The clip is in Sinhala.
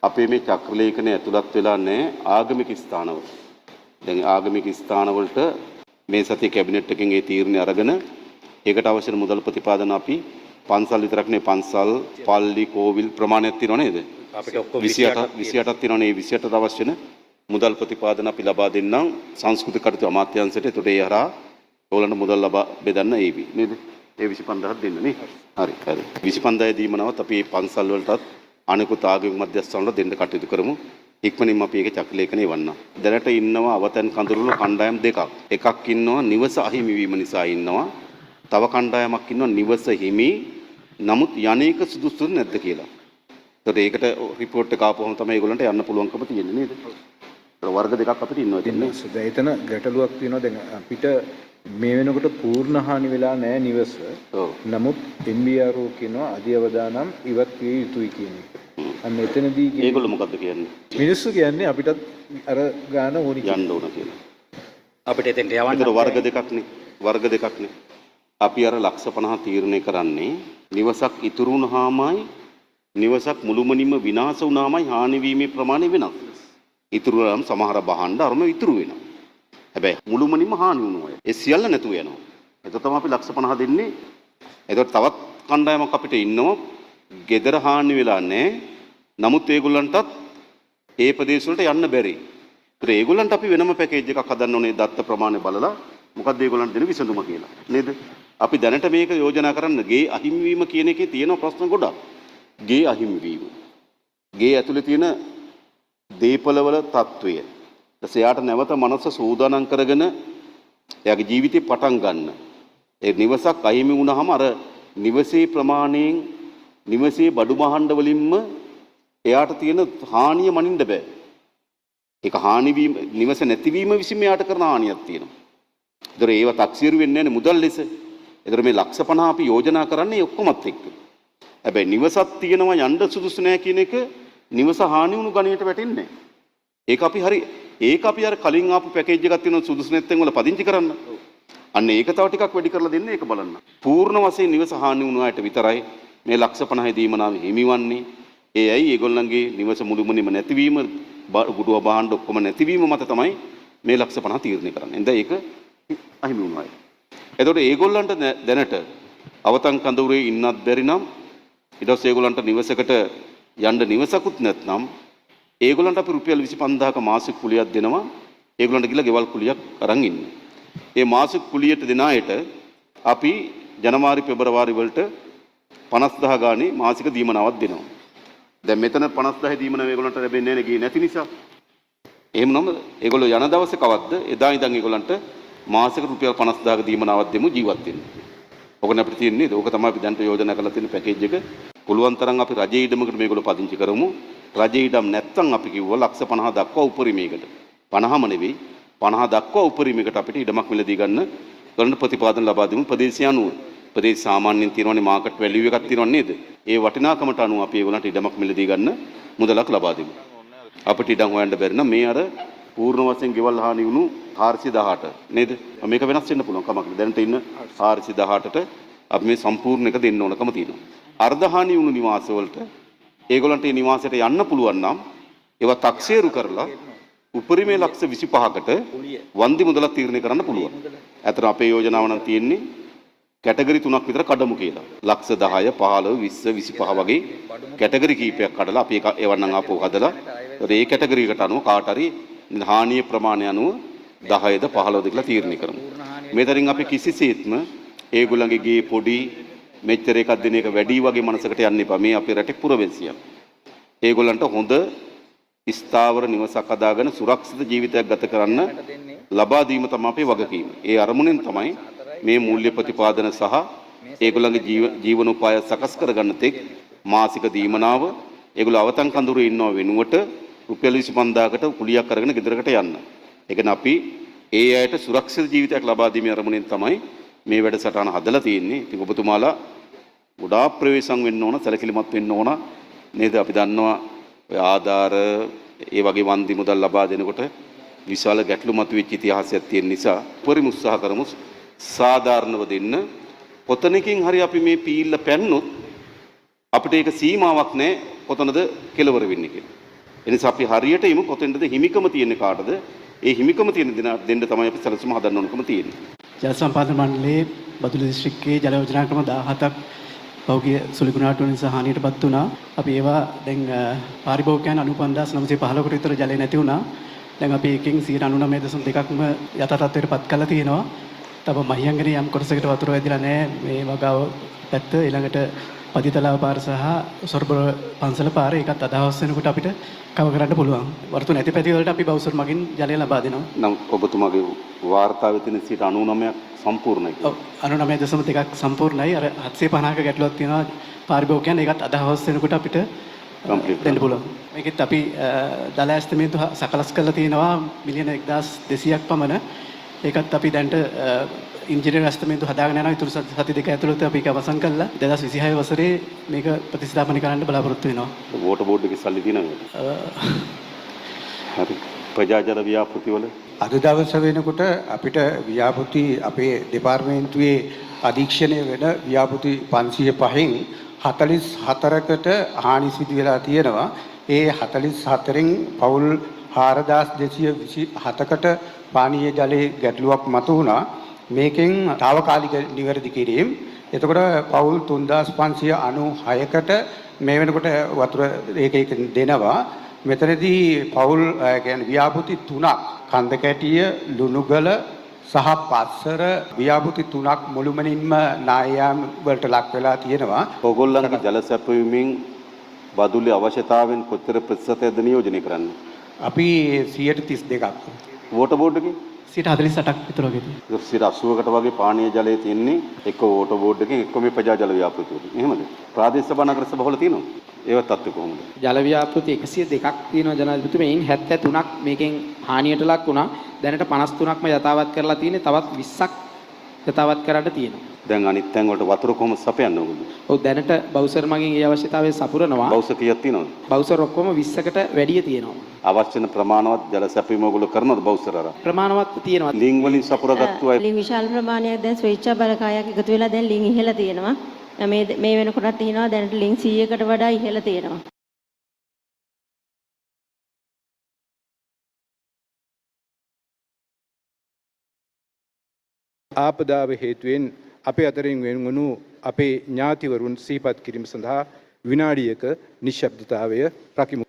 අපේ මේ චක්‍රලේඛනය ඇතුළත් වෙලා නැහැ ආගමික ස්ථානවල. දැන් ආගමික ස්ථානවලට මේ සතිය කැබිනට් එකෙන් ඒ තීරණය අරගෙන ඒකට අවශ්‍ය මුදල් ප්‍රතිපාදන අපි පන්සල් විතරක් නෙවෙයි පන්සල්, පල්ලි, කෝවිල් ප්‍රමාණයක් තියෙනව නේද? අපිට ඔක්කොම 28ක් තියෙනවනේ. ඒ 28ට අවශ්‍ය මුදල් ප්‍රතිපාදන අපි ලබා දෙන්නම් සංස්කෘතික කටයුතු අමාත්‍යාංශයට. ඒකට ඒ හරහා ඕලන්ට මුදල් ලබා බෙදන්න ඒවි නේද? ඒ 25000ක් දෙන්න නේ. හරි. 25000 දීමනවත් අපි මේ පන්සල් වලටත් අනිකුත් ආගමික මධ්‍යස්ථාන වල දෙන්න කටයුතු කරමු. ඉක්මනින්ම අපි ඒකේ චක්‍රලේඛනය වන්න. දැනට ඉන්නවා අවතන් කඳුරුල කණ්ඩායම් දෙකක්. එකක් ඉන්නවා නිවස අහිමි වීම නිසා ඉන්නවා. තව කණ්ඩායමක් ඉන්නවා නිවස හිමි නමුත් යන්නේක සුදුසු නැද්ද කියලා. ඒකට රිපෝට් එක ආපුවම තමයි ඒගොල්ලන්ට යන්න පුළුවන්කම තියෙන්නේ නේද? වර්ග දෙකක් අපිට ඉන්නවා දෙන්නේ. එතන ගැටලුවක් තියෙනවා. දැන් අපිට මේ වෙනකොට පූර්ණ හානි වෙලා නැහැ නිවස. නමුත් MBRO කියනවා අධි අවදානම් ඉවත් විය යුතුයි කියන එක. අන්න එතනදී ඒගොල්ලෝ මොකද්ද කියන්නේ? මිනිස්සු කියන්නේ අපිටත් අර ගාන ඕනි යන්න ඕන කියලා. අපිට එතෙන්ට යවන්න වර්ග දෙකක්නේ. වර්ග දෙකක්නේ. අපි අර ලක්ෂ 50 තීරණය කරන්නේ නිවසක් ඉතුරු වුණාමයි නිවසක් මුළුමනින්ම විනාශ වුණාමයි හානි වීමේ ප්‍රමාණය වෙනස්. ඉතුරු නම් සමහර භාණ්ඩ අරම ඉතුරු වෙනවා. හැබැයි මුළුමනින්ම හානි වුණා. ඒ සියල්ල නැතුව යනවා. ඒක තමයි අපි ලක්ෂ 50 දෙන්නේ. ඒකට තවත් කණ්ඩායමක් අපිට ඉන්නවා. ගෙදර හානි වෙලා නැහැ. නමුත් ඒගොල්ලන්ටත් ඒ ප්‍රදේශ වලට යන්න බැරි. ඒතර ඒගොල්ලන්ට අපි වෙනම පැකේජ් එකක් හදන්න ඕනේ දත්ත ප්‍රමාණය බලලා. මොකක්ද ඒගොල්ලන්ට දෙන විසඳුම කියලා. නේද? අපි දැනට මේක යෝජනා කරන්න ගේ අහිමිවීම කියන එකේ තියෙන ප්‍රශ්න ගොඩක්. ගේ අහිමිවීම. ගේ ඇතුලේ තියෙන දීපලවල తত্ত্বය. එයාට නැවත මනස සූදානම් කරගෙන එයාගේ ජීවිතේ පටන් ගන්න. ඒ නිවසක් අහිමි වුණාම අර නිවසේ ප්‍රමාණයෙන් නිවසේ බඩු භාණ්ඩ වලින්ම එයාට තියෙන හානිය මනින්න බෑ. ඒක හානි වීම නිවස නැතිවීම විසින් එයාට කරන හානියක් තියෙනවා. ඒතර ඒව තක්සීරු වෙන්නේ නැහැ මුදල් ලෙස. ඒතර මේ ලක්ෂ 50 අපි යෝජනා කරන්නේ ඔක්කොමත් එක්ක. හැබැයි නිවසක් තියෙනවා යන්න සුදුසු නැහැ කියන එක නිවස හානි වුණු ගණයට වැටෙන්නේ නැහැ. ඒක අපි අර කලින් ආපු පැකේජ් එකක් තියෙනවා සුදුසු නැත්නම් වල පදිංචි කරන්න. අන්න ඒක තව ටිකක් වැඩි කරලා දෙන්න ඒක බලන්න. පූර්ණ වශයෙන් නිවස හානි වුණු අයට විතරයි මේ ලක්ෂ 50 දීමනාව හිමිවන්නේ. ඒ ඇයි ඒගොල්ලන්ගේ නිවස මුළුමනින්ම නැතිවීම, ගුඩුව භාණ්ඩ ඔක්කොම නැතිවීම මත තමයි මේ ලක්ෂ 50 තීරණය කරන්නේ. එඳ ඒක අහිමි වුණා අය. එතකොට ඒගොල්ලන්ට දැනට අවතන් කඳවුරේ ඉන්නත් බැරි නම් ඊට පස්සේ ඒගොල්ලන්ට නිවසකට යන්න නිවසකුත් නැත්නම් ඒගොල්ලන්ට අපි රුපියල් 25000ක මාසික කුලියක් දෙනවා. ඒගොල්ලන්ට ගිහලා ගෙවල් කුලියක් අරන් ඉන්න. මේ මාසික කුලියට දෙන අයට අපි ජනවාරි පෙබරවාරි වලට 50000 ගානේ මාසික දීමනාවක් දෙනවා. දැන් මෙතන 50000 දීමනාව ඒගොල්ලන්ට ලැබෙන්නේ නැහැ නේ නැති නිසා. එහෙම නම් ඒගොල්ලෝ යන දවසේ කවද්ද එදා ඉඳන් ඒගොල්ලන්ට මාසික රුපියල් 50000ක දීමනාවක් දෙමු ජීවත් වෙන්න. ඔකනේ අපිට තියෙන්නේ. ඕක තමයි අපි දැන්ට යෝජනා කරලා තියෙන පැකේජ් එක. පුළුවන් තරම් අපි රජයේ ඉඩමකට මේගොල්ලෝ පදිංචි කරමු. රජයේ ඉඩම් නැත්තම් අපි කිව්වා ලක්ෂ 50 දක්වා උපරිමයකට. 50ම නෙවෙයි 50 දක්වා උපරිමයකට අපිට ඉඩමක් මිලදී ගන්න කරන ප්‍රතිපාදන ලබා දෙමු ප්‍රදේශය අනුව. ප්‍රදේශ සාමාන්‍යයෙන් තියෙනවනේ මාකට් වැලියු එකක් තියෙනව නේද? ඒ වටිනාකමට අනුව අපි ඒගොල්ලන්ට ඉඩමක් මිලදී ගන්න මුදලක් ලබා දෙමු. අපිට ඉඩම් හොයන්න බැරි නම් මේ අර පූර්ණ වශයෙන් ගෙවල් හානි වුණු 418 නේද? මේක වෙනස් වෙන්න පුළුවන් කමක් නෑ. දැනට ඉන්න 418ට අපි මේ සම්පූර්ණ එක දෙන්න ඕනකම තියෙනවා. අර්ධ හානි වුණු නිවාස වලට ඒගොල්ලන්ට මේ නිවාසයට යන්න පුළුවන් නම් ඒවා තක්සේරු කරලා උපරිමයේ ලක්ෂ 25කට වන්දි මුදලක් තීරණය කරන්න පුළුවන්. ඇතර අපේ යෝජනාව නම් තියෙන්නේ කැටගරි 3ක් විතර කඩමු කියලා. ලක්ෂ 10, 15, 20, 25 වගේ කැටගරි කීපයක් කඩලා අපි ඒවන්නම් ආපහු හදලා ඒ කැටගරි එකට අනුව කාට හරි හානිය ප්‍රමාණය අනුව 10ද 15ද කියලා තීරණය කරමු. මෙතනින් අපි කිසිසේත්ම ඒගොල්ලන්ගේ ගේ පොඩි මෙච්චර එකක් දෙන එක වැඩි වගේ මනසකට යන්න එපා. මේ අපේ රටේ පුරවැසියන්. ඒගොල්ලන්ට හොඳ ස්ථාවර නිවසක් හදාගෙන සුරක්ෂිත ජීවිතයක් ගත කරන්න ලබා දීම තමයි අපේ වගකීම. ඒ අරමුණෙන් තමයි මේ මූල්‍ය ප්‍රතිපාදන සහ ඒගොල්ලන්ගේ ජීවනෝපාය සකස් කරගන්න තෙක් මාසික දීමනාව ඒගොල්ලෝ අවතන් කඳුරේ ඉන්නව වෙනුවට රුපියල් 25000කට කුලියක් අරගෙන ගෙදරකට යන්න. ඒ කියන්නේ අපි ඒ අයට සුරක්ෂිත ජීවිතයක් ලබා දීමේ අරමුණෙන් තමයි මේ වැඩසටහන හදලා තියෙන්නේ. ඉතින් ඔබතුමාලා ගොඩාක් ප්‍රවේශම් වෙන්න ඕන, සැලකිලිමත් වෙන්න ඕන නේද? අපි දන්නවා ඔය ආධාර ඒ වගේ වන්දි මුදල් ලබා දෙනකොට විශාල ගැටලු මතුවෙච්ච ඉතිහාසයක් තියෙන නිසා උපරිම උත්සාහ කරමු සාධාරණව දෙන්න. කොතනකින් හරි අපි මේ පීල්ල පැන්නොත් අපිට ඒක සීමාවක් නැහැ කොතනද කෙලවර වෙන්නේ කියලා. එනිසා අපි හරියට එමු කොතෙන්ද හිමිකම තියෙන්නේ කාටද? ඒ හිමිකම තියෙන දෙන්න තමයි අපි සැලසුම හදන්න ඕනකම තියෙන්නේ. ජල සම්පාදන මණ්ඩලයේ බදුල්ල දිස්ත්‍රික්කයේ ජල යෝජනා ක්‍රම 17ක් පෞද්ගලික සුළුකුණාටු නිසා හානියටපත් වුණා. අපි ඒවා දැන් පාරිභෝගිකයන් 95915කට විතර ජලය නැති වුණා. දැන් අපි එකකින් 99.2ක්ම යථා තත්ත්වයටපත් කරලා තියෙනවා. තව මහියංගනේ යම් කොටසකට වතුර වැදිලා නැහැ. මේ වගාව පැත්ත ඊළඟට පදිතලාව පාර සහ සොරබර පන්සල පාර ඒකත් අදහස් වෙනකොට අපිට කව කරන්න පුළුවන්. වර්තු නැති පැති වලට අපි බවුසර් මගින් ජලය ලබා දෙනවා. නම් ඔබතුමාගේ වාර්තාවේ තියෙන 99% සම්පූර්ණයි. ඔව් 99.1ක් සම්පූර්ණයි. අර 750ක ගැටලුවක් තියෙනවා පාරිභෝගිකයන් ඒකත් අදහස් වෙනකොට අපිට දෙන්න පුළුවන්. මේකෙත් අපි දල ඇස්තමේන්තු සකලස් කරලා තියෙනවා මිලියන 1200ක් පමණ. ඒකත් අපි දැන්ට ඉංජිනේරු ඇස්තමේන්තු හදාගෙන යනවා. ඊටු සති දෙක ඇතුළත අපි ඒක අවසන් කළා. 2026 වසරේ මේක ප්‍රතිස්ථාපන කරන්න බලාපොරොත්තු වෙනවා. වෝටර් බෝඩ් එකේ සල්ලි තියෙනවද? හරි. ප්‍රජාජල ව්‍යාපෘති වල අද දවස වෙනකොට අපිට ව්‍යාපෘති අපේ දෙපාර්තමේන්තුවේ අධීක්ෂණය වෙන ව්‍යාපෘති 505න් 44කට හානි සිදු වෙලා තියෙනවා. ඒ 44න් පවුල් 4227කට පානීය ජලයේ ගැටලුවක් මතු වුණා. මේකෙන් తాවකාලික නිවැරදි කිරීම. එතකොට පවුල් 3596කට මේ වෙනකොට වතුර ඒක දෙනවා. මෙතනදී පවුල් කියන්නේ ව්‍යාපෘති 3ක් කන්දකැටිය ලුණුගල සහ පස්සර ව්‍යාපෘති 3ක් මුළුමනින්ම නායම් වලට ලක් වෙලා තියෙනවා. ඕගොල්ලන්ගේ ජල සැපයීමෙන් බදුල්ලේ අවශ්‍යතාවෙන් කොච්චර ප්‍රතිශතයක්ද නියෝජනය කරන්නේ? අපි 32%ක්. වෝටර් බෝඩ් එකේ 48ක් විතර වගේ තියෙනවා. 80කට වගේ පානීය ජලය තියෙන්නේ එක්ක වෝටර් බෝඩ් එකකින් එක්ක මේ ප්‍රජාජල ව්‍යාපෘති වලින්. එහෙමද? ප්‍රාදේශීය සභා නගර සභා වල තියෙනවා. ඒවත් තත්ත්වය කොහොමද? ජල ව්‍යාපෘති 102ක් තියෙනවා ජනාධිපතිතුමා. එයින් 73ක් මේකෙන් හානියට ලක් වුණා. දැනට 53ක්ම යථාවත් කරලා තියෙන්නේ. තවත් 20ක් යථාවත් කරන්න තියෙනවා. දැන් අනිත් තැන් වලට වතුර කොහොමද සපයන්නේ ඔයගොල්ලෝ? ඔව් දැනට බවුසර් මගින් ඒ අවශ්‍යතාවය සපුරනවා. බවුසර් කීයක් තියෙනවද? බවුසර් ඔක්කොම 20කට වැඩිය තියෙනවා. අවශ්‍ය ප්‍රමාණවත් ජල සැපයීම ඔයගොල්ලෝ කරනවද බවුසර් අර? ප්‍රමාණවත් තියෙනවා. ලිං වලින් සපුරාගත්තු අය ලිං විශාල ප්‍රමාණයක් දැන් ස්වේච්ඡා බලකායක් එකතු වෙලා දැන් ලිං ඉහළ තියෙනවා. මේ වෙනකොටත් තියෙනවා දැනට ලිං 100කට වඩා ඉහළ තියෙනවා. ආපදාව හේතුවෙන් අපේ අතරින් වෙන්වුණු අපේ ඥාතිවරුන් සිහිපත් කිරීම සඳහා විනාඩියක නිශ්ශබ්දතාවය රකිමු.